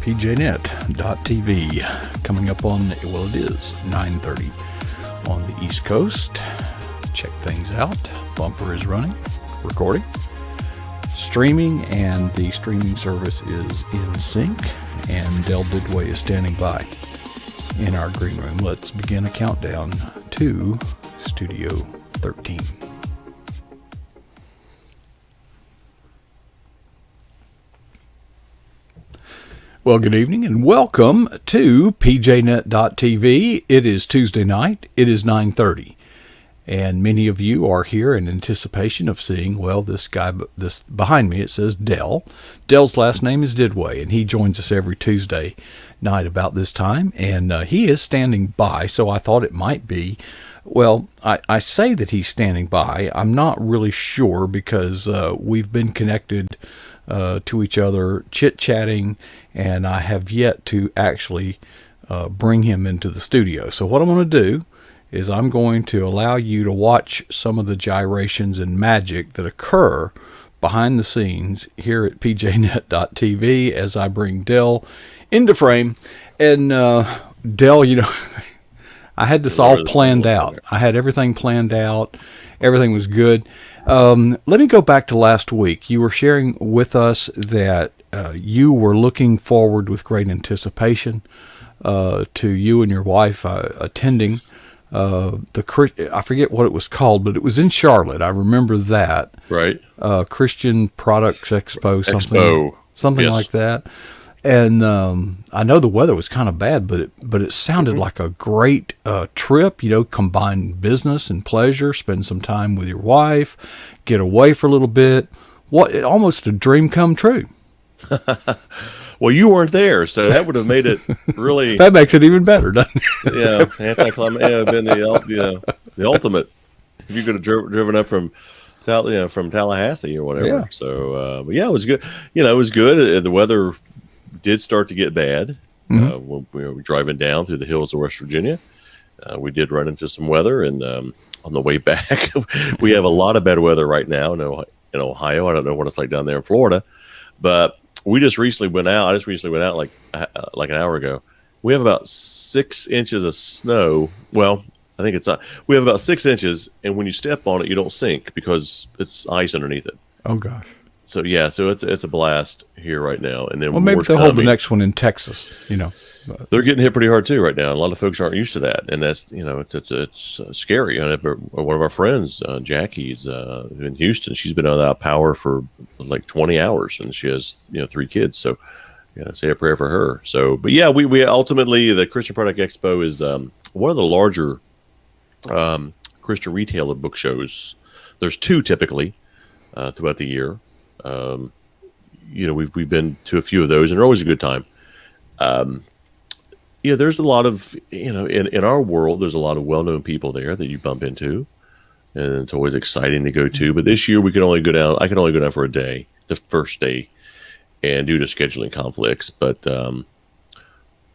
pjnet.tv. Coming up on, well, it is 9:30 on the East Coast. Check things out. Bumper is running, recording, streaming, and the streaming service is in sync. And Del Duduit is standing by in our green room. Let's begin a countdown to Studio 13. Well, good evening and welcome to pjnet.tv. It is Tuesday night. It is 9:30. And many of you are here in anticipation of seeing, well, this guy, this behind me, it says Del. Del's last name is Didway, and he joins us every Tuesday night about this time. And he is standing by, so I thought it might be, well, I say that he's standing by. I'm not really sure because we've been connected to each other, chit-chatting, and I have yet to actually bring him into the studio. So what I'm going to do is I'm going to allow you to watch some of the gyrations and magic that occur behind the scenes here at pjnet.tv as I bring Del into frame. And Del, you know, I had this all planned out. I had everything planned out. Everything was good. Let me go back to last week. You were sharing with us that you were looking forward with great anticipation to you and your wife attending I forget what it was called, but it was in Charlotte. I remember that. Right. Christian Products Expo, something Yes. like that. And I know the weather was kind of bad, but it sounded like a great trip. You know, combine business and pleasure, spend some time with your wife, get away for a little bit. Almost a dream come true. Well, you weren't there, so that would have made it really. That makes it even better, doesn't it? Yeah, anticlimactic. Yeah, been the ultimate. If you could have driven up from Tallahassee or whatever. Yeah. So, but yeah, it was good. You know, it was good. The weather did start to get bad when we were driving down through the hills of West Virginia. We did run into some weather, and on the way back, we have a lot of bad weather right now in Ohio. I don't know what it's like down there in Florida, but we just recently went out. I just recently went out like an hour ago. We have about 6 inches of snow. Well, I think it's not. We have about 6 inches, and when you step on it, you don't sink because it's ice underneath it. Oh gosh. So yeah, so it's a blast here right now. And then Well, maybe they'll hold the next one in Texas. You know, they're getting hit pretty hard too right now. A lot of folks aren't used to that, and that's it's scary. One of our friends, Jackie's in Houston. She's been without power for like 20 hours, and she has 3 kids. So, say a prayer for her. So, but yeah, we ultimately the Christian Product Expo is one of the larger Christian retailer book shows. There's 2 typically throughout the year. We've been to a few of those, and they're always a good time. There's a lot of, in our world, there's a lot of well-known people there that you bump into, and it's always exciting to go to. But this year I could only go down for a day, the first day, and due to scheduling conflicts. But,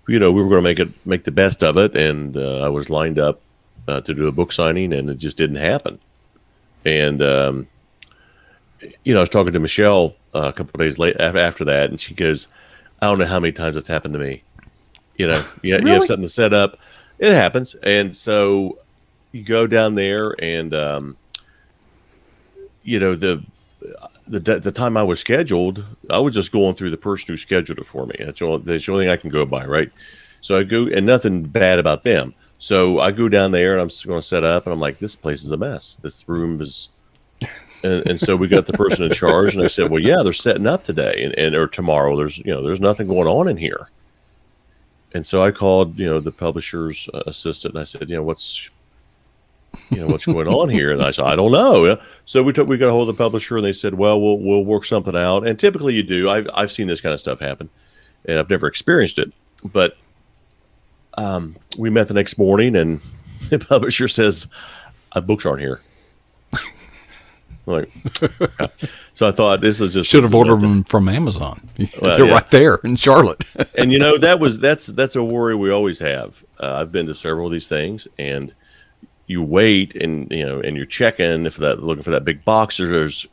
we were going to make the best of it. And, I was lined up, to do a book signing, and it just didn't happen. And, I was talking to Michelle a couple of days after that, and she goes, I don't know how many times it's happened to me. You Really? have something to set up. It happens. And so you go down there, and, the time I was scheduled, I was just going through the person who scheduled it for me. That's the only thing I can go by, right? So I go, and nothing bad about them. So I go down there, and I'm going to set up, and I'm like, this place is a mess. This room is... And so we got the person in charge, and I said, well, yeah, they're setting up today or tomorrow. There's nothing going on in here. And so I called, the publisher's assistant, and I said, what's going on here? And I said, I don't know. So we got a hold of the publisher, and they said, well, we'll work something out. And typically you do. I've seen this kind of stuff happen, and I've never experienced it. But we met the next morning, and the publisher says, books aren't here. Like, so I thought this is just should have ordered them from Amazon. Well, They're yeah. right there in Charlotte. And that's a worry we always have. I've been to several of these things, and you wait, and you're checking looking for that big box. There's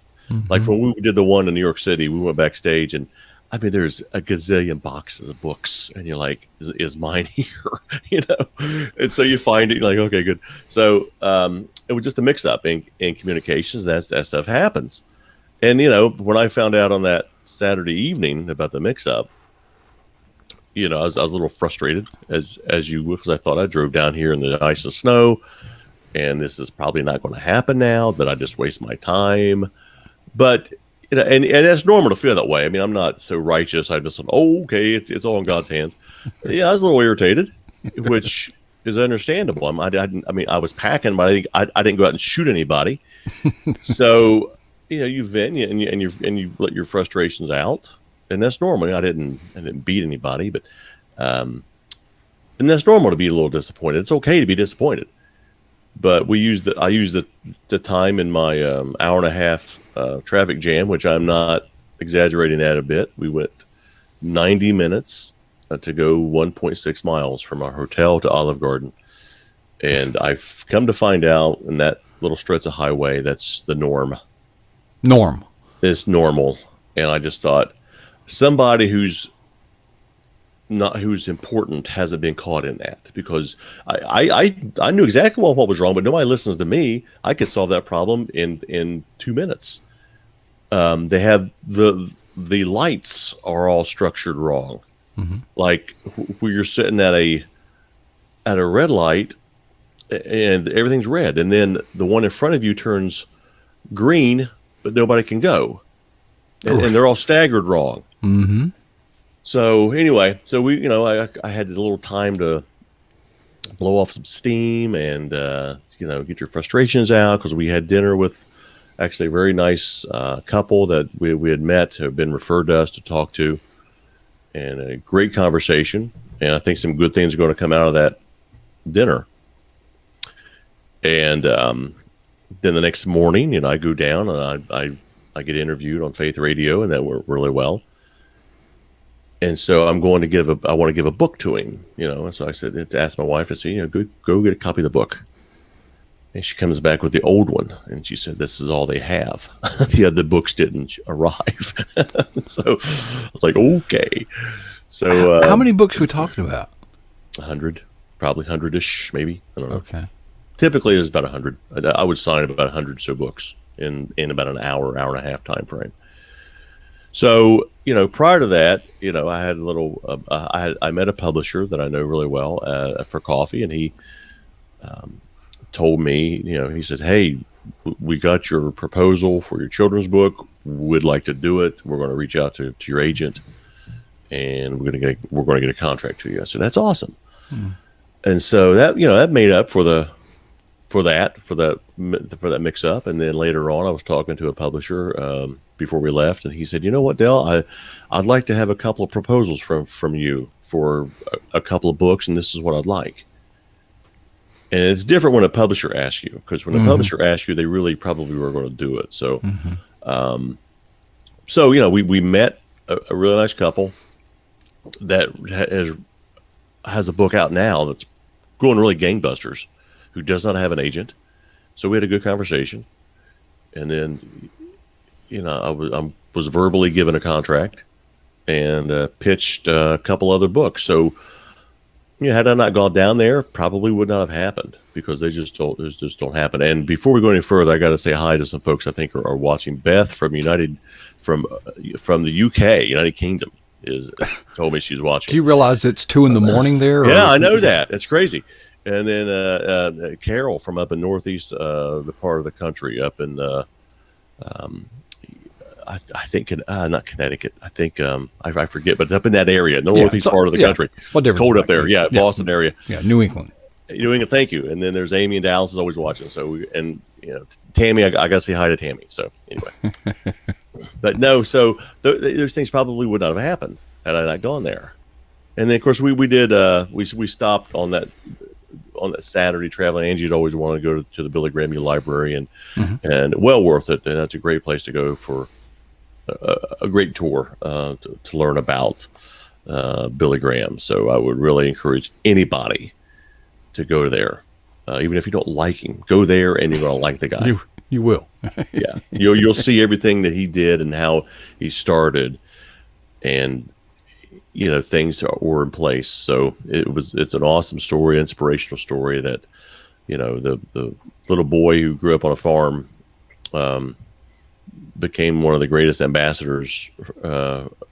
like when we did the one in New York City, we went backstage, and I mean, there's a gazillion boxes of books, and you're like, is mine here? You know, and so you find it, you're like, okay, good. So it was just a mix-up in communications. That stuff happens, and when I found out on that Saturday evening about the mix-up, I was a little frustrated as you would, because I thought I drove down here in the ice and snow, and this is probably not going to happen now. That I just waste my time, but. And that's normal to feel that way. I mean, I'm not so righteous. I'm just like, oh, okay, it's all in God's hands. Yeah, I was a little irritated, which is understandable. I mean, I was packing, but I didn't go out and shoot anybody. So, you vent and you let your frustrations out, and that's normal. I didn't beat anybody, but and that's normal to be a little disappointed. It's okay to be disappointed. But I used the time in my hour and a half traffic jam, which I'm not exaggerating that a bit. We went 90 minutes to go 1.6 miles from our hotel to Olive Garden. And I've come to find out in that little stretch of highway, that's the norm. It's normal. And I just thought, somebody who's important hasn't been caught in that, because I knew exactly what was wrong, but nobody listens to me. I could solve that problem in 2 minutes. They have the lights are all structured wrong. Mm-hmm. Like where you're sitting at a red light and everything's red, and then the one in front of you turns green, but nobody can go, and they're all staggered wrong. Mm-hmm. So anyway, we, I had a little time to blow off some steam and, get your frustrations out, because we had dinner with actually a very nice couple that we had met, who have been referred to us to talk to, and a great conversation. And I think some good things are going to come out of that dinner. And then the next morning, I go down and I get interviewed on Faith Radio, and that went really well. And so I want to give a book to him, And so I said, to ask my wife to say, go get a copy of the book. And she comes back with the old one, and she said, this is all they have. The other books didn't arrive. So I was like, okay. So how many books are we talking about? 100, probably 100-ish, maybe. I don't know. Okay. Typically, it's about 100. I would sign about 100 or so books in about an hour and a half time frame. So, prior to that, I had a little, I met a publisher that I know really well for coffee, and he told me, he said, hey, we got your proposal for your children's book. We'd like to do it. We're going to reach out to your agent, and we're going to get a contract to you. I said, that's awesome. And so that, that made up for that mix up. And then later on, I was talking to a publisher before we left, and he said, you know what, Dale, I'd like to have a couple of proposals from you for a couple of books, and this is what I'd like. And it's different when a publisher asks you, because when a publisher asks you, they really probably were going to do it. So, we met a really nice couple that has a book out now that's going really gangbusters, who does not have an agent. So we had a good conversation, and then, I was verbally given a contract and pitched a couple other books. So, had I not gone down there, probably would not have happened, because they just don't happen. And before we go any further, I got to say hi to some folks I think are watching. Beth from from the UK, United Kingdom, told me she's watching. Do you realize it's 2 a.m. there? Yeah, I know that. It's crazy. And then Carol from up in northeast the part of the country, up in I think not Connecticut. I think I forget, but up in that area, the northeast part of the country. It's cold up there. Yeah, Boston area. Yeah, New England. Thank you. And then there's Amy in Dallas is always watching. So Tammy, I got to say hi to Tammy. So anyway, but no, so those things probably would not have happened had I not gone there. And then of course we did we stopped on that Saturday traveling. Angie had always wanted to go to the Billy Graham Library, and well worth it. And that's a great place to go for a great tour to learn about Billy Graham. So I would really encourage anybody to go there, even if you don't like him. Go there, and you're going to like the guy. You will. Yeah, you'll see everything that he did and how he started. and things were in place. So it's an awesome story, inspirational story that the little boy who grew up on a farm became one of the greatest ambassadors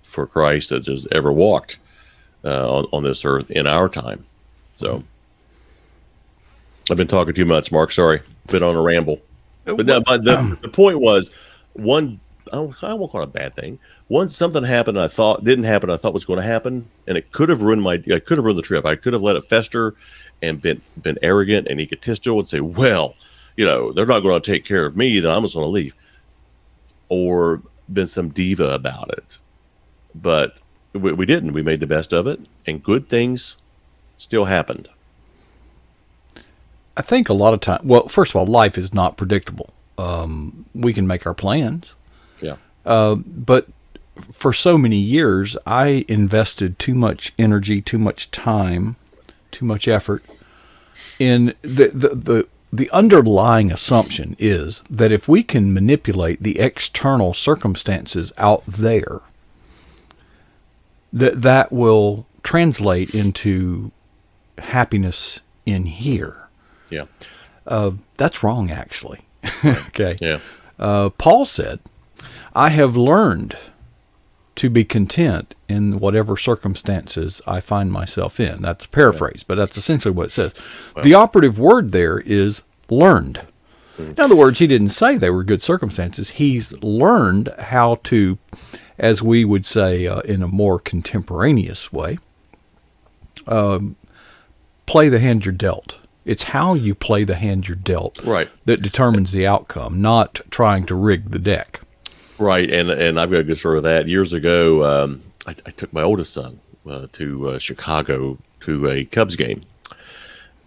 for Christ that has ever walked on this earth in our time. So I've been talking too much, Mark. Sorry, been on a ramble. But no, the point was one. I won't call it a bad thing. Once something happened, I thought didn't happen. I thought was going to happen, and it could have ruined I could have ruined the trip. I could have let it fester and been arrogant and egotistical and say, well, they're not going to take care of me, then I'm just going to leave, or been some diva about it. But we didn't. We made the best of it, and good things still happened. I think a lot of time. Well, first of all, life is not predictable. We can make our plans. Yeah. But for so many years, I invested too much energy, too much time, too much effort in the underlying assumption is that if we can manipulate the external circumstances out there, that will translate into happiness in here. Yeah. That's wrong, actually. Right. Okay. Yeah. Paul said, I have learned to be content in whatever circumstances I find myself in. That's a paraphrase, but that's essentially what it says. Well, the operative word there is learned. In other words, he didn't say they were good circumstances. He's learned how to, as we would say in a more contemporaneous way, play the hand you're dealt. It's how you play the hand you're dealt that determines the outcome, not trying to rig the deck. Right, and I've got a good story with that. Years ago, I took my oldest son to Chicago to a Cubs game,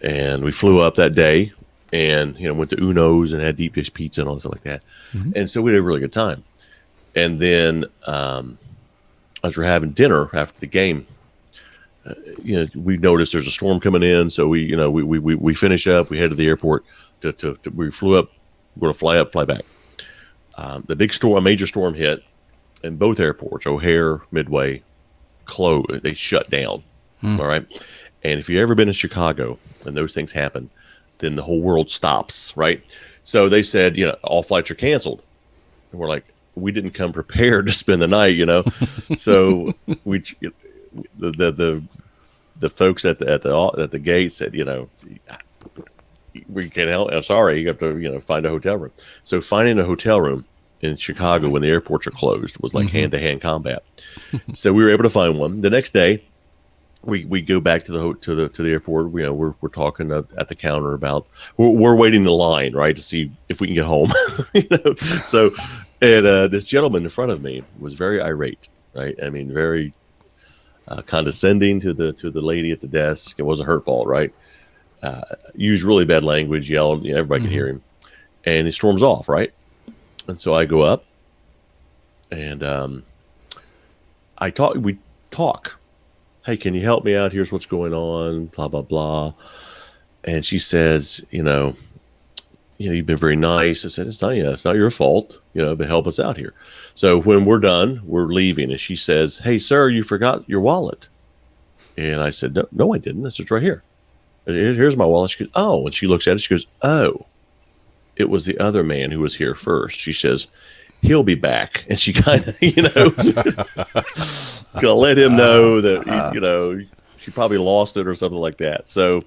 and we flew up that day, and went to Uno's and had deep dish pizza and all stuff like that, and so we had a really good time. And then as we're having dinner after the game, we noticed there's a storm coming in, so we finish up, we head to the airport. We flew up, we're going to fly up, fly back. The big storm, a major storm hit, and both airports, O'Hare, Midway, closed. They shut down. All right. And if you've ever been in Chicago and those things happen, then the whole world stops. Right. So they said, all flights are canceled. And we're like, we didn't come prepared to spend the night, So the folks at the gate said, we can't help. I'm sorry, you have to find a hotel room. So finding a hotel room in Chicago when the airports are closed was like hand-to-hand combat. So we were able to find one. The next day, we go back to the airport. We're talking at the counter about we're waiting the line, right, to see if we can get home. So and this gentleman in front of me was very irate, right? I mean, very condescending to the lady at the desk. It wasn't her fault, right? Used really bad language, yelled, everybody could hear him, and he storms off, right? And so I go up, and we talk. Hey, can you help me out? Here's what's going on, blah, blah, blah. And she says, you've been very nice. I said, it's not your fault, but help us out here. So when we're done, we're leaving, and she says, hey, sir, you forgot your wallet. And I said, no, I didn't. It's right here. Here's my wallet. She goes, oh, and she looks at it. She goes, oh, it was the other man who was here first. She says, he'll be back. And she kind of, gonna let him know that, she probably lost it or something like that. So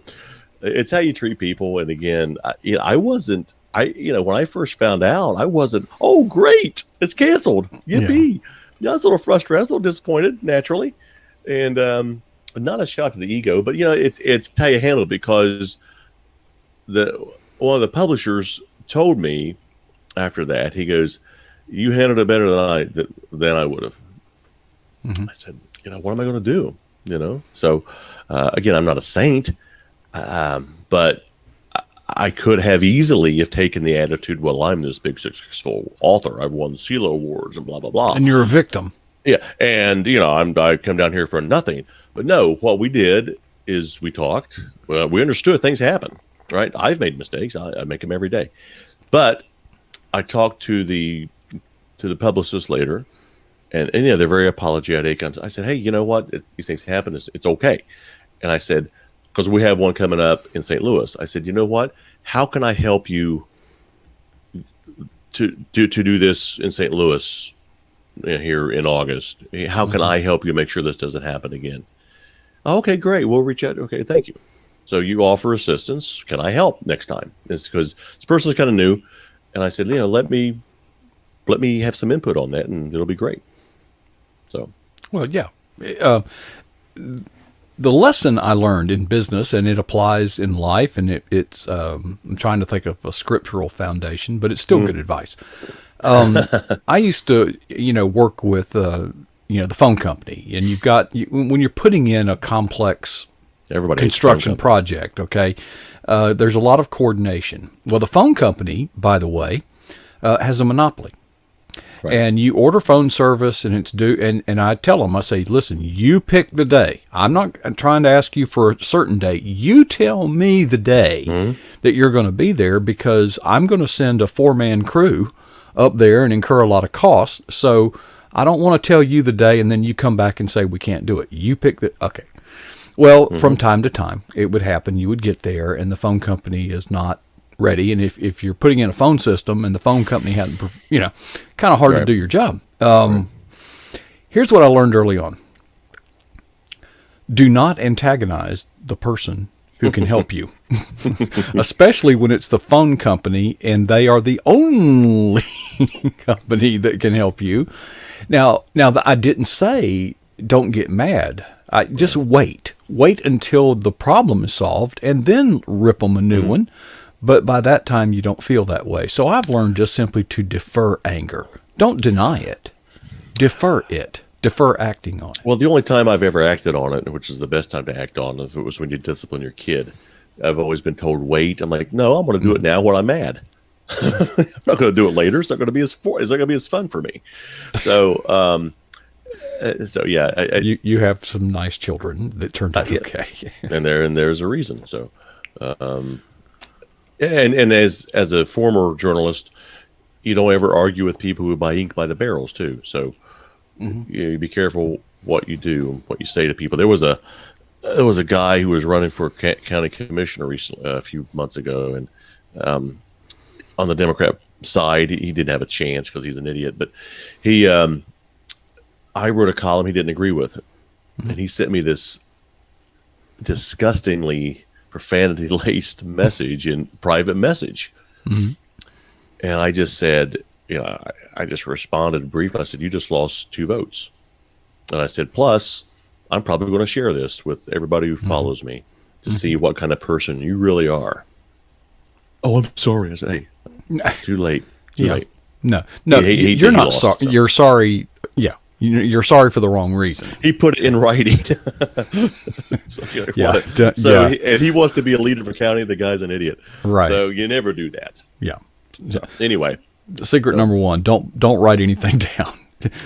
it's how you treat people. And again, when I first found out, I wasn't, oh, great, it's canceled. Yippee. Yeah, I was a little frustrated. I was a little disappointed, naturally. And, not a shot to the ego, but it's how you handle it, because one of the publishers told me after that, he goes, you handled it better than I would have. I said, what am I going to do? So again, I'm not a saint, but I could have easily have taken the attitude, well, I'm this big successful author, I've won the CELO awards and blah blah blah, and you're a victim. Yeah, and I come down here for nothing. But no, what we did is we talked. Well, we understood things happen, right? I've made mistakes. I make them every day. But I talked to the publicist later, and they're very apologetic. I said, hey, you know what? These things happen. It's okay. And I said, because we have one coming up in St. Louis. I said, you know what? How can I help you to do this in St. Louis here in August? How can I help you make sure this doesn't happen again? Okay, great. We'll reach out. Okay, thank you. So you offer assistance. Can I help next time? It's because this person is kind of new, and I said, let me have some input on that, and it'll be great. So, well, yeah. The lesson I learned in business, and it applies in life, and it's I'm trying to think of a scriptural foundation, but it's still good advice. I used to, work with, the phone company, and when you're putting in a complex construction project, okay, there's a lot of coordination. Well, the phone company, by the way, has a monopoly. Right. And you order phone service, and it's due. And I tell them, I say, listen, you pick the day. I'm not trying to ask you for a certain date. You tell me the day that you're going to be there, because I'm going to send a 4-man crew up there and incur a lot of costs. So I don't want to tell you the day, and then you come back and say we can't do it. You pick the okay. Well, from time to time, it would happen. You would get there, and the phone company is not ready. And if you're putting in a phone system and the phone company hadn't, kind of hard to do your job. Here's what I learned early on. Do not antagonize the person who can help you, especially when it's the phone company and they are the only company that can help you. Now I didn't say don't get mad. I just wait until the problem is solved, and then rip them a new one. But by that time, you don't feel that way. So I've learned just simply to defer anger. Don't deny it. Defer it. Defer acting on it. Well, the only time I've ever acted on it, which is the best time to act on it, was when you discipline your kid. I've always been told, wait. I'm like, no, I'm going to do it now when I'm mad. I'm not going to do it later. It's not going to be as fun for me. So, yeah. You have some nice children that turned out okay. and there's a reason. So, and as a former journalist, you don't ever argue with people who buy ink by the barrels too. So you be careful what you do and what you say to people. There was a guy who was running for county commissioner recently, a few months ago, and on the Democrat side, he didn't have a chance because he's an idiot. But I wrote a column he didn't agree with it, and he sent me this disgustingly profanity-laced message in private message. And I just said, I just responded briefly. I said, you just lost 2 votes. And I said, plus, I'm probably going to share this with everybody who follows me to see what kind of person you really are. Oh, I'm sorry. I said, hey, too late. Too late. No, you're not sorry. So. You're sorry. Yeah. You're sorry for the wrong reason. He put it in writing. And he wants to be a leader of a county. The guy's an idiot. Right. So you never do that. Yeah. So, anyway. Secret number 1, don't write anything down.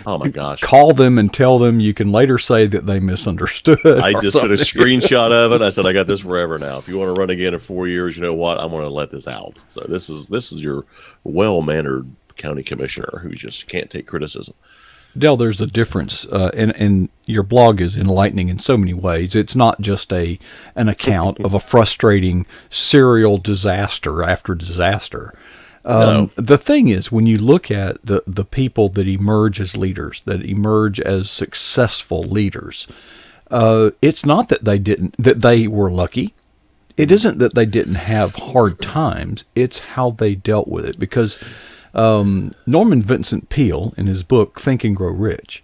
Oh my gosh. Call them and tell them. You can later say that they misunderstood. I just took a screenshot of it. I said, I got this forever now. If you want to run again in 4 years, you know what? I'm going to let this out. So this is your well-mannered county commissioner who just can't take criticism. Dale, there's a difference, and your blog is enlightening in so many ways. It's not just an account of a frustrating serial disaster after disaster. No. The thing is, when you look at the people that emerge as leaders, that emerge as successful leaders, it's not that they were lucky. It isn't that they didn't have hard times. It's how they dealt with it. Because Norman Vincent Peale, in his book Think and Grow Rich,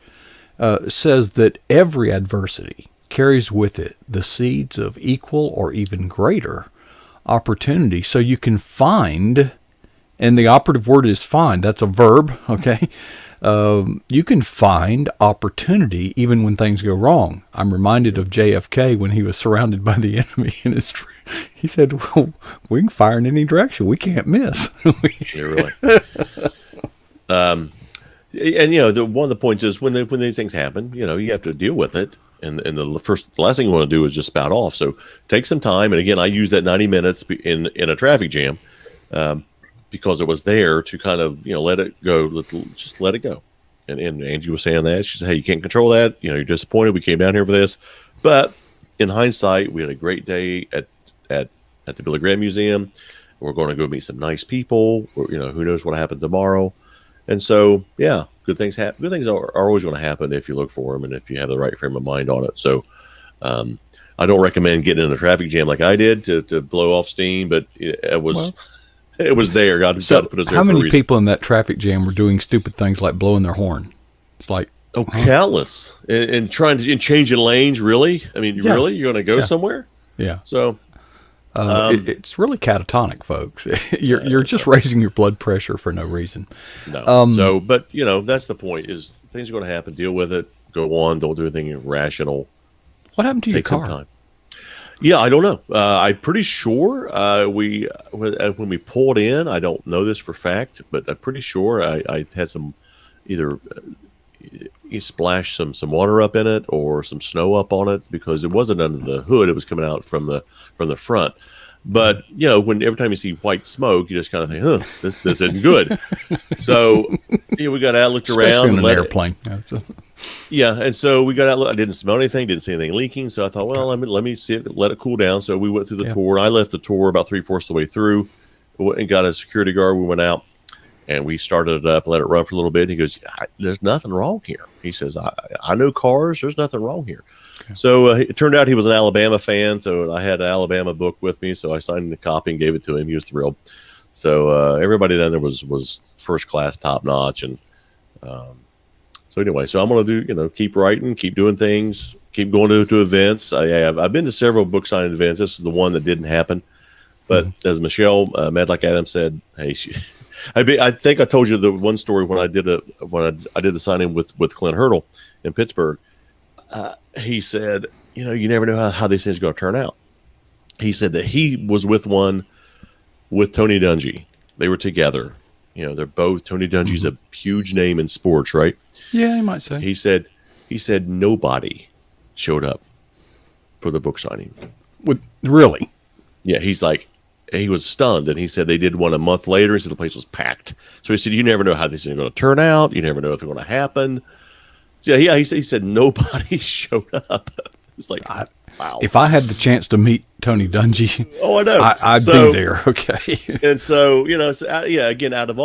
says that every adversity carries with it the seeds of equal or even greater opportunity. So you can find, and the operative word is find, that's a verb, okay? You can find opportunity even when things go wrong. I'm reminded of JFK when he was surrounded by the enemy, and he said, well, we can fire in any direction. We can't miss. Yeah, really. And one of the points is when these things happen, you have to deal with it. And the last thing you want to do is just spout off. So take some time. And again, I use that 90 minutes in a traffic jam because it was there to kind of, let it go. Just let it go. And Angie was saying that. She said, hey, you can't control that. You're disappointed. We came down here for this. But in hindsight, we had a great day at the Billy Graham Museum. We're going to go meet some nice people. Who knows what happened tomorrow. And so, yeah, good things happen. Good things are always going to happen if you look for them and if you have the right frame of mind on it. So I don't recommend getting in a traffic jam like I did to blow off steam, but it was there. God to put us there. How many people in that traffic jam were doing stupid things like blowing their horn? It's like, countless, and trying to changing lanes. Really, I mean, really, you're going to go somewhere? Yeah. So it's really catatonic, folks. You're just raising your blood pressure for no reason. No. But that's the point. Is things are going to happen. Deal with it. Go on. Don't do anything irrational. What happened to your car? Some time. Yeah, I don't know. I'm pretty sure when we pulled in, I don't know this for fact, but I'm pretty sure I had some either you splashed some water up in it or some snow up on it because it wasn't under the hood; it was coming out from the front. But when every time you see white smoke, you just kind of think, "Huh, this isn't good." So we got out, looked around, in an airplane. Yeah, and so we got out. I didn't smell anything, didn't see anything leaking. So I thought, well, let me see it, let it cool down. So we went through the tour. I left the tour about 3/4 of the way through, and got a security guard. We went out, and we started it up, let it run for a little bit. And he goes, "There's nothing wrong here." He says, "I know cars. There's nothing wrong here." Okay. So it turned out he was an Alabama fan, so I had an Alabama book with me. So I signed the copy and gave it to him. He was thrilled. So everybody down there was first class, top notch, and. So anyway, I'm going to do, keep writing, keep doing things, keep going to events. I've been to several book signing events. This is the one that didn't happen. But as Michelle Medlock Adams said, hey, I think I told you the one story when I did the signing with Clint Hurdle in Pittsburgh. He said, you never know how these things are going to turn out. He said that he was with one with Tony Dungy. They were together. They're both Tony Dungy's a huge name in sports, right? Yeah, you might say. He said nobody showed up for the book signing. Really? Yeah, he was stunned, and he said they did one a month later. He said the place was packed. So he said, you never know how these things are going to turn out. You never know if they're going to happen. So yeah, he said nobody showed up. It's like, wow. If I had the chance to meet Tony Dungy, I know I'd be there. Okay. And so, again, out of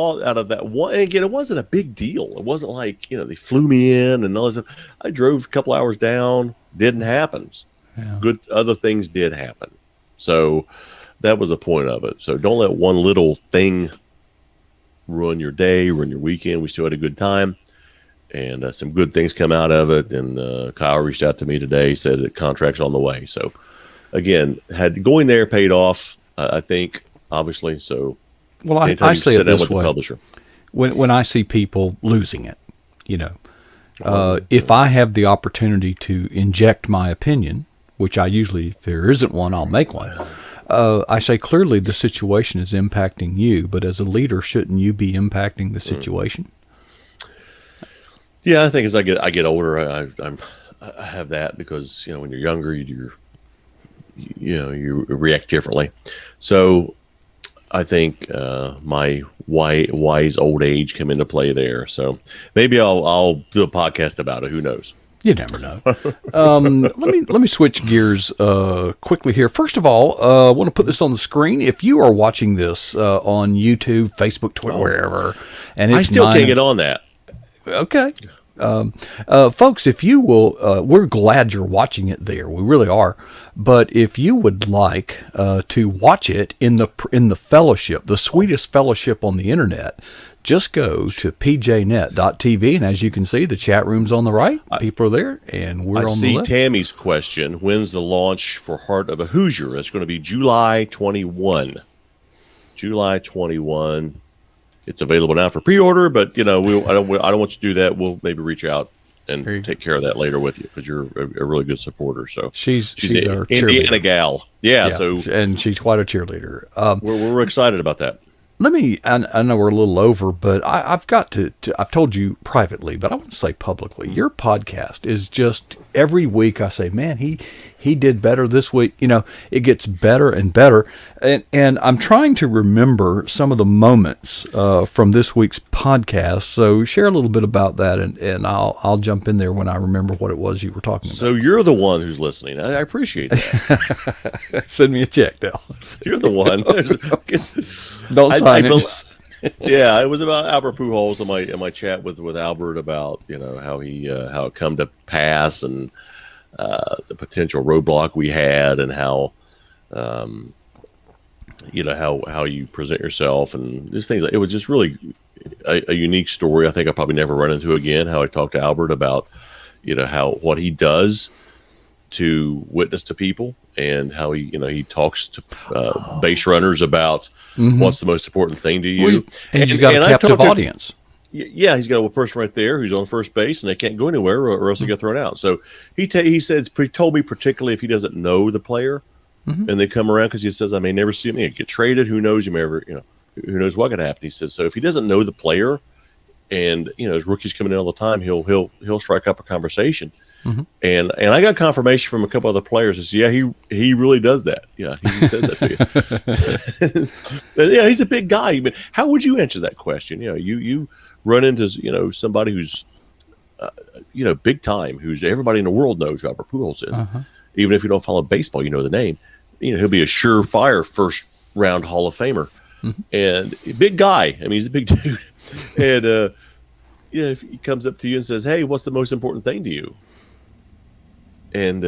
that one, and again, it wasn't a big deal. It wasn't like, they flew me in and all this stuff. I drove a couple hours down. Didn't happen. Yeah. Good. Other things did happen. So that was the point of it. So don't let one little thing ruin your day, ruin your weekend. We still had a good time. And some good things come out of it. And Kyle reached out to me today, said that contract's on the way. So, again, going there paid off, I think, obviously. So, well, I say it this way. Publisher. When I see people losing it, if I have the opportunity to inject my opinion, which I usually, if there isn't one, I'll make one. I say clearly the situation is impacting you, but as a leader, shouldn't you be impacting the situation? Yeah, I think as I get older, I have that because when you're younger, you react differently. So I think my wise old age come into play there. So maybe I'll do a podcast about it. Who knows? You never know. Let me switch gears quickly here. First of all, I want to put this on the screen. If you are watching this on YouTube, Facebook, Twitter, wherever, and I still can't get on that. Okay. Folks, if you will, we're glad you're watching it there. We really are. But if you would like to watch it in the fellowship, the sweetest fellowship on the internet, just go to pjnet.tv, and as you can see, the chat room's on the right. People are there, and we're on the left. I see Tammy's question. When's the launch for Heart of a Hoosier? It's going to be July 21. July 21. It's available now for pre-order, but I don't want you to do that. We'll maybe reach out and take care of that later with you because you're a really good supporter. So she's our Indiana gal, yeah. So and she's quite a cheerleader. We're excited about that. I know we're a little over, but I've got to I've told you privately, but I want to say publicly, your podcast is just every week I say, man, he did better this week. It gets better and better. And I'm trying to remember some of the moments from this week's podcast. So share a little bit about that, and I'll jump in there when I remember what it was you were talking about. So you're the one who's listening. I appreciate that. Send me a check, Dale. You're the one. Don't sign it. Yeah, it was about Albert Pujols in my chat with Albert about how it come to pass and the potential roadblock we had and how how you present yourself and just things. It was just really a unique story. I think I'll probably never run into again. How I talked to Albert about what he does to witness to people and how he talks to base runners about what's the most important thing to you. And you've got a captive audience. Yeah, he's got a person right there who's on first base, and they can't go anywhere, or else they get thrown out. So he told me particularly if he doesn't know the player, and they come around because he says I may never see him, get traded. Who knows? You may ever, who knows what could happen. He says so if he doesn't know the player, and his rookies coming in all the time, he'll strike up a conversation. And I got confirmation from a couple other players that says, he really does that. Yeah, he says that to you. He's a big guy. I mean, how would you answer that question? You run into somebody who's big time, who's everybody in the world knows Albert Pujols is. Even if you don't follow baseball, you know the name. He'll be a surefire first round Hall of Famer, and a big guy. I mean, he's a big dude, and if he comes up to you and says, "Hey, what's the most important thing to you?" And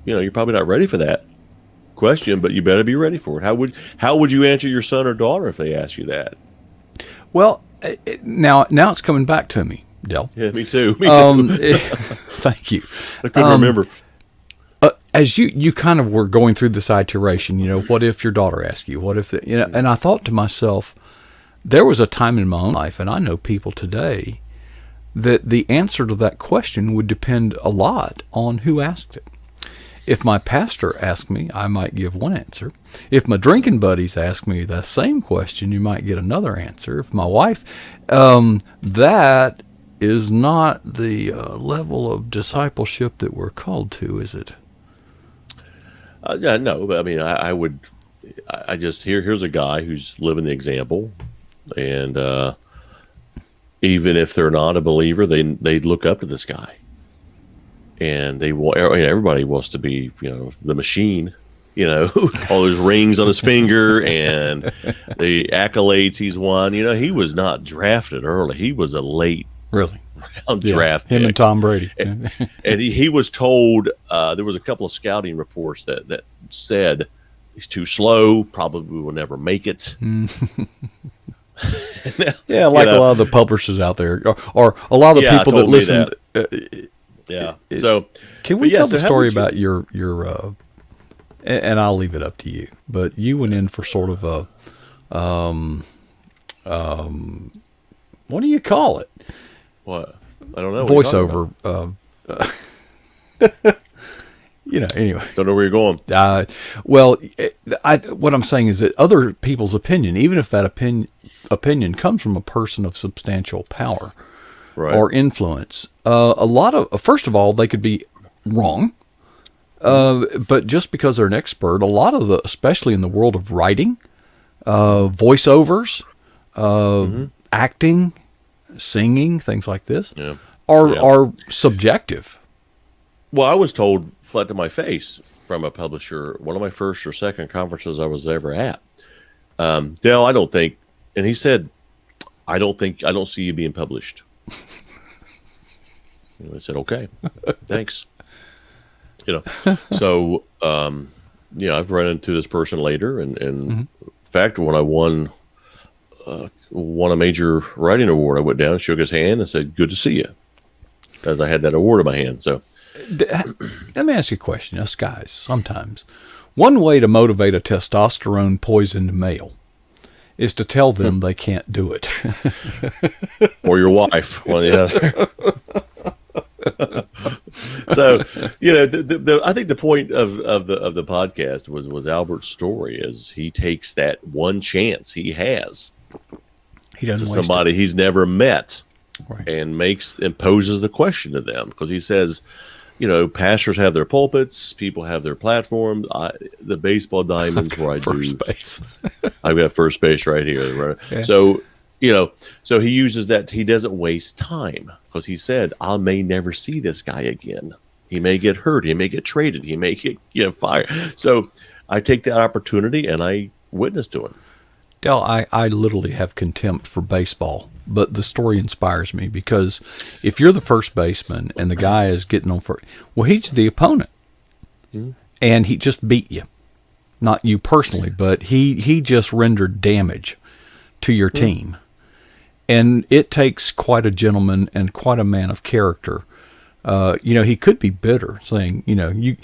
you're probably not ready for that question, but you better be ready for it. How would you answer your son or daughter if they ask you that? Well, now it's coming back to me, Del. Yeah, me too. Me too. Thank you. I couldn't remember. As you kind of were going through this iteration, what if your daughter asked you? What if and I thought to myself, there was a time in my own life, and I know people today, that the answer to that question would depend a lot on who asked it. If my pastor asked me, I might give one answer. If my drinking buddies ask me the same question, you might get another answer. If my wife, that is not the level of discipleship that we're called to, is it? Yeah, no, but I mean, I just here's a guy who's living the example, and even if they're not a believer, they look up to this guy, and everybody wants to be the machine, all those rings on his finger and the accolades he's won. He was not drafted early; he was a late round draft him pick. And Tom Brady, and he was told there was a couple of scouting reports that said he's too slow, probably will never make it. Yeah, like a lot of the publishers out there, or a lot of the people that listen. So, can we tell the story about your? And I'll leave it up to you. But you went in for sort of a, what do you call it? What? I don't know. Voiceover. Anyway. Don't know where you're going. Well, what I'm saying is that other people's opinion, even if that opinion comes from a person of substantial power or influence, first of all, they could be wrong. But just because they're an expert, a lot of especially in the world of writing, voiceovers, acting, singing, things like this, are subjective. Well, I was told flat to my face from a publisher, one of my first or second conferences I was ever at, Dale, I don't think, and he said, I don't see you being published. And I said, okay, thanks. So, I've run into this person later, and in fact, when I won a major writing award, I went down, shook his hand, and said, "Good to see you," as I had that award in my hand. So, let me ask you a question. Us guys, sometimes one way to motivate a testosterone poisoned male is to tell them they can't do it, or your wife, one or the other. So, I think the point of the podcast was Albert's story is he takes that one chance he has. He doesn't to somebody he's never met, and poses the question to them because he says, pastors have their pulpits, people have their platforms. The baseball diamonds where I First base. I've got first base right here. Right? Yeah. So, so he uses that. He doesn't waste time because he said, I may never see this guy again. He may get hurt. He may get traded. He may get fired. So I take that opportunity and I witness to him. Del, I literally have contempt for baseball, but the story inspires me because if you're the first baseman and the guy is getting on first, well, he's the opponent, and he just beat you. Not you personally, but he just rendered damage to your team. And it takes quite a gentleman and quite a man of character. He could be bitter, saying, you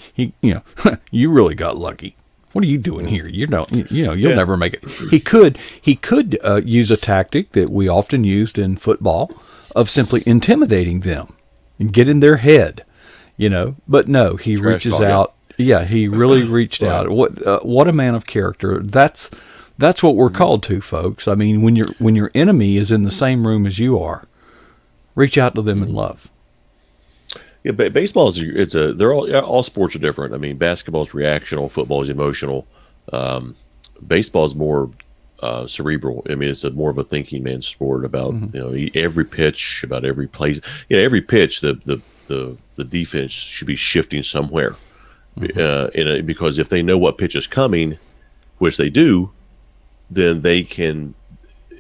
really got lucky. What are you doing here? You'll never make it. He could use a tactic that we often used in football of simply intimidating them and get in their head, But no, he reaches out. Yeah, he really reached out. What a man of character. That's what we're called to, folks. I mean, when your enemy is in the same room as you are, reach out to them in love. Yeah, baseball they're all sports are different. I mean, basketball is reactional, football is emotional. Baseball is more cerebral. I mean, it's more of a thinking man's sport about every pitch, about every place. Every pitch, the defense should be shifting somewhere, because if they know what pitch is coming, which they do, then they can.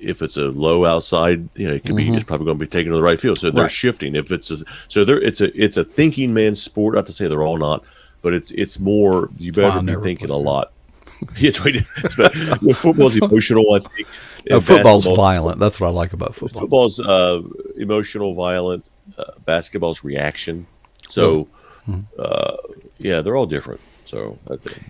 If it's a low outside, it could be. It's probably going to be taken to the right field. So they're shifting. If it's it's a thinking man's sport. Not to say they're all not, but it's more. You better be thinking a lot. Football's emotional. I think. Football's violent. That's what I like about football. Football's emotional, violent. Basketball's reaction. So, they're all different. So,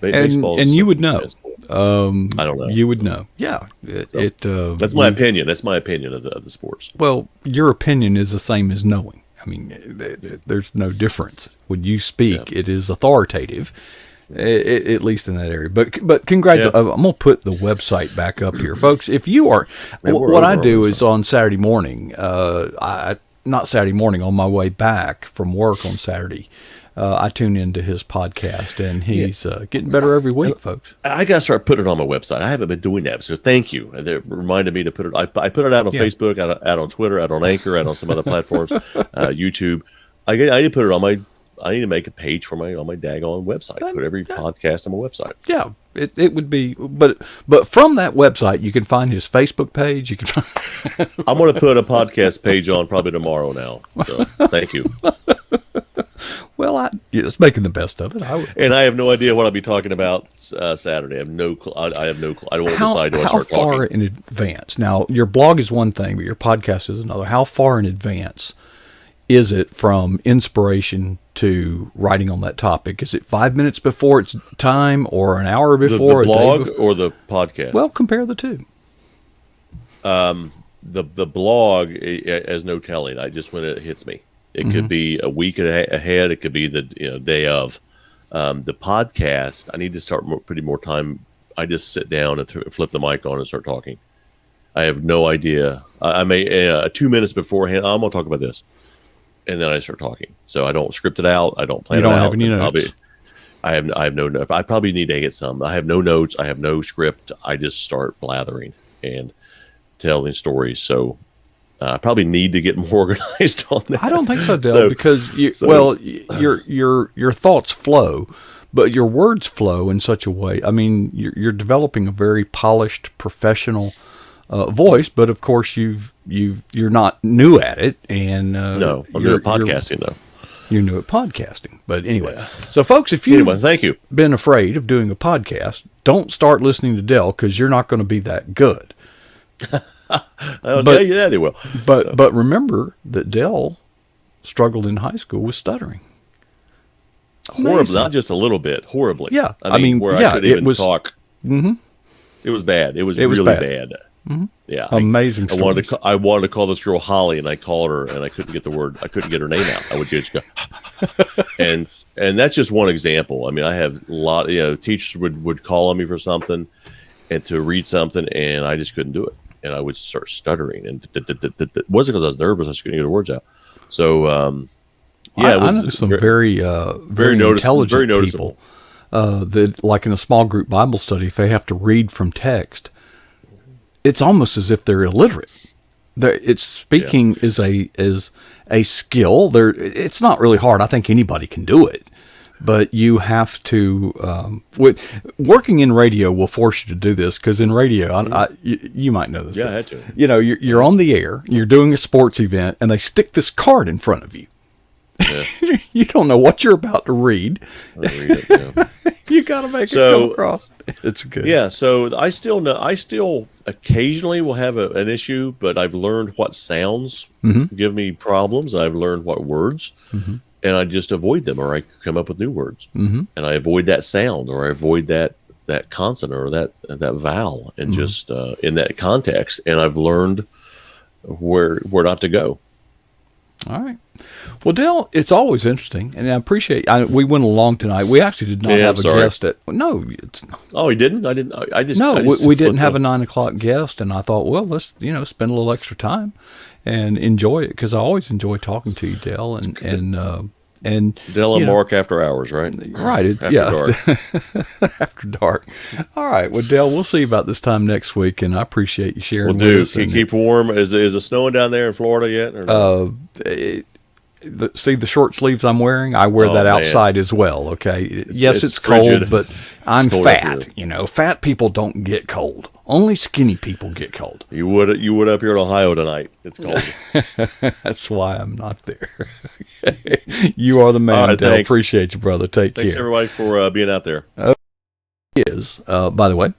baseball. And you would know. I don't know. You would know. Yeah. That's my opinion. That's my opinion of the sports. Well, your opinion is the same as knowing. I mean, there's no difference. When you speak, it is authoritative, at least in that area. But congratulations. I'm going to put the website back up here. Folks, if you are, what I do is on Saturday morning, not Saturday morning, on my way back from work on Saturday, I tune into his podcast, and he's getting better every week, folks. I got to start putting it on my website. I haven't been doing that, so thank you. And it reminded me to put it. I put it out on Facebook, out on Twitter, out on Anchor, out on some other platforms, YouTube. I need to put it on my. I need to make a page for on my daggone website. Put every podcast on my website. Yeah, it would be, but from that website you can find his Facebook page. You can find. I'm going to put a podcast page on probably tomorrow now. So thank you. Well, it's making the best of it. And I have no idea what I'll be talking about Saturday. I have no clue. I have no clue. I won't decide when I start talking. How far in advance? Now, your blog is one thing, but your podcast is another. How far in advance is it from inspiration to writing on that topic? Is it 5 minutes before it's time, or an hour before? The blog or the podcast? Well, compare the two. The blog has no telling. I just when it hits me. It could be a week ahead. It could be the day of. The podcast, I need to start putting more time. I just sit down and flip the mic on and start talking. I have no idea. I may 2 minutes beforehand. I'm going to talk about this, and then I start talking. So I don't script it out. I don't plan it out. You don't have any notes. I have no notes. I probably need to get some. I have no notes. I have no script. I just start blathering and telling stories. So. I probably need to get more organized on that. I don't think so, Dale, because your thoughts flow, but your words flow in such a way. I mean, you're developing a very polished, professional voice, but of course you're not new at it. And no, I'm new at podcasting though. You're new at podcasting, but anyway. So, folks, if you've thank you. been afraid of doing a podcast, don't start listening to Dale because you're not going to be that good. I'll tell you that he will. But remember that Dell struggled in high school with stuttering. Horribly, not just a little bit, horribly. Yeah, I mean where I couldn't even talk. Mm-hmm. It was bad. It was really bad. Mm-hmm. Yeah, amazing. I wanted to call this girl Holly, and I called her, and I couldn't get the word. I couldn't get her name out. I would just go, and that's just one example. I mean, I have a lot. Teachers would call on me for something, and to read something, and I just couldn't do it. And I would start stuttering, and it wasn't because I was nervous. I just couldn't get the words out. So, Yeah, it I was know some very very intelligent noticeable. people that, like in a small group Bible study, if they have to read from text, it's almost as if they're illiterate. It's Yeah. speaking is a skill. It's not really hard. I think anybody can do it, but you have to. Working in radio will force you to do this, because in radio, you might know this. Yeah, I had to. You know, you're on the air, you're doing a sports event, and they stick this card in front of you. Yeah. You don't know what you're about to read. I read it, yeah. You got to make it come across. It's good. Yeah, so I still occasionally will have an issue, but I've learned what sounds give me problems. I've learned what words, and I just avoid them, or I come up with new words, and I avoid that sound, or I avoid that consonant or that vowel, and just in that context, and I've learned where not to go. All right. Well, Dale, it's always interesting, and I appreciate. We went along tonight. We actually did not have a guest at. No, it's Oh, he didn't. I didn't. I just no. I just We didn't have a flipped 9:00 guest, and I thought, well, let's spend a little extra time and enjoy it, because I always enjoy talking to you, Dale, and Dell and Mark after hours, right? Right. After dark. After dark. All right. Well, Dale, we'll see you about this time next week, and I appreciate you sharing We'll with do. us. Keep warm. Is it snowing down there in Florida yet? Or no? See the short sleeves I'm wearing? I wear that man. outside as well. Okay. Yes, it's frigid. cold, but I'm cold up fat. here. Fat people don't get cold. Only skinny people get cold. You would up here in Ohio tonight. It's cold. That's why I'm not there. You are the man, All right, Dale. thanks. Appreciate you, brother. Take Thanks care. everybody for being out there. By the way,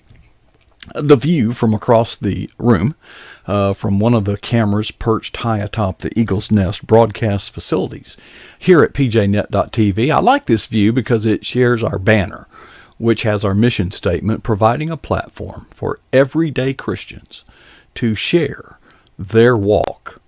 the view from across the room, from one of the cameras perched high atop the Eagle's Nest broadcast facilities here at pjnet.tv. I like this view because it shares our banner, which has our mission statement, providing a platform for everyday Christians to share their walk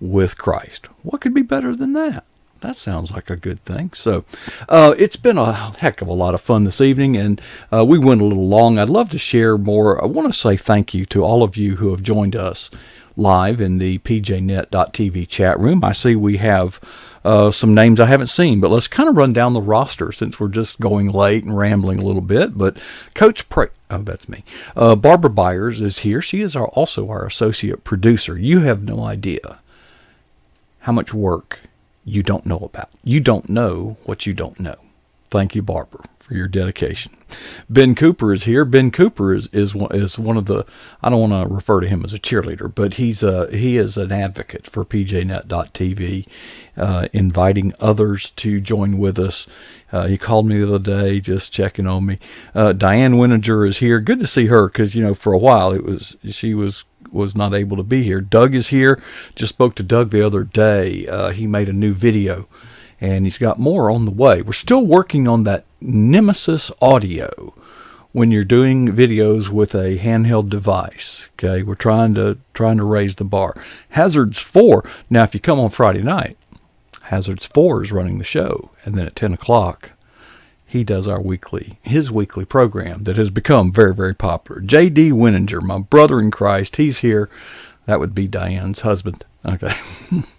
with Christ. What could be better than that? That sounds like a good thing. So it's been a heck of a lot of fun this evening, and we went a little long. I'd love to share more. I want to say thank you to all of you who have joined us live in the pjnet.tv chat room. I see we have some names I haven't seen, but let's kind of run down the roster since we're just going late and rambling a little bit. But that's me. Barbara Byers is here. She is also our associate producer. You have no idea how much work you don't know about. You don't know what you don't know. Thank you, Barbara, for your dedication. Ben Cooper is here. Ben Cooper is one of the, I don't want to refer to him as a cheerleader, but he is an advocate for pjnet.tv, inviting others to join with us. He called me the other day, just checking on me. Diane Wininger is here. Good to see her, because for a while she was not able to be here. Doug is here. Just spoke to Doug the other day. He made a new video, and he's got more on the way. We're still working on that Nemesis audio when you're doing videos with a handheld device. Okay, we're trying to raise the bar. Hazards 4. Now, if you come on Friday night, Hazards 4 is running the show, and then at 10 o'clock, he does his weekly program that has become very, very popular. J.D. Wininger, my brother in Christ, he's here. That would be Diane's husband. Okay,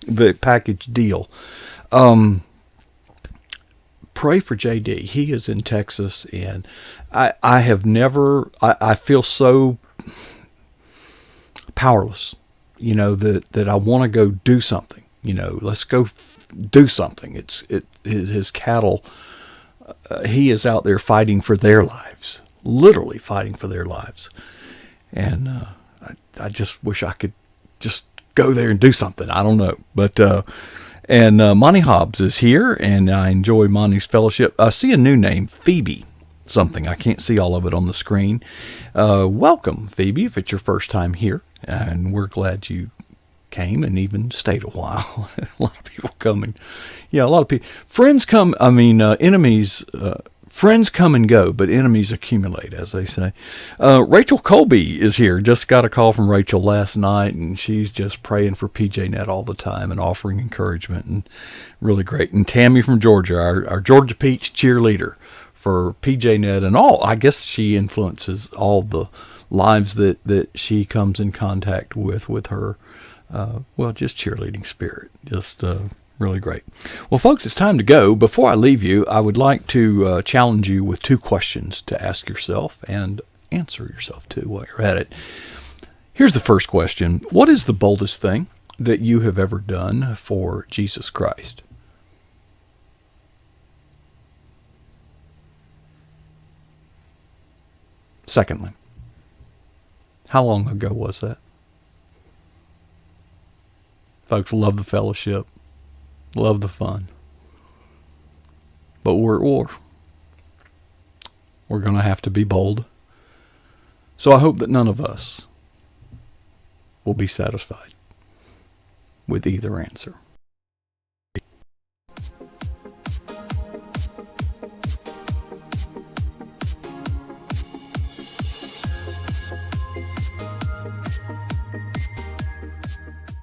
the package deal. Pray for J.D. He is in Texas, and I feel so powerless, that I want to go do something. Let's go do something. His cattle. He is out there fighting for their lives, literally fighting for their lives. And I just wish I could just go there and do something. I don't know. But Monty Hobbs is here, and I enjoy Monty's fellowship. I see a new name, Phoebe something. I can't see all of it on the screen. Welcome, Phoebe, if it's your first time here. And we're glad you came and even stayed a while. A lot of people coming. Yeah, a lot of people. Enemies, friends come and go, but enemies accumulate, as they say. Rachel Colby is here. Just got a call from Rachel last night, and she's just praying for PJNet all the time and offering encouragement, and really great. And Tammy from Georgia, our Georgia Peach cheerleader for PJNet, and all. I guess she influences all the lives that she comes in contact with her. Just cheerleading spirit. Just Really great. Well, folks, it's time to go. Before I leave you, I would like to challenge you with 2 questions to ask yourself and answer yourself too while you're at it. Here's the first question. What is the boldest thing that you have ever done for Jesus Christ? Secondly, how long ago was that? Folks, love the fellowship, love the fun, but we're at war. We're going to have to be bold. So I hope that none of us will be satisfied with either answer.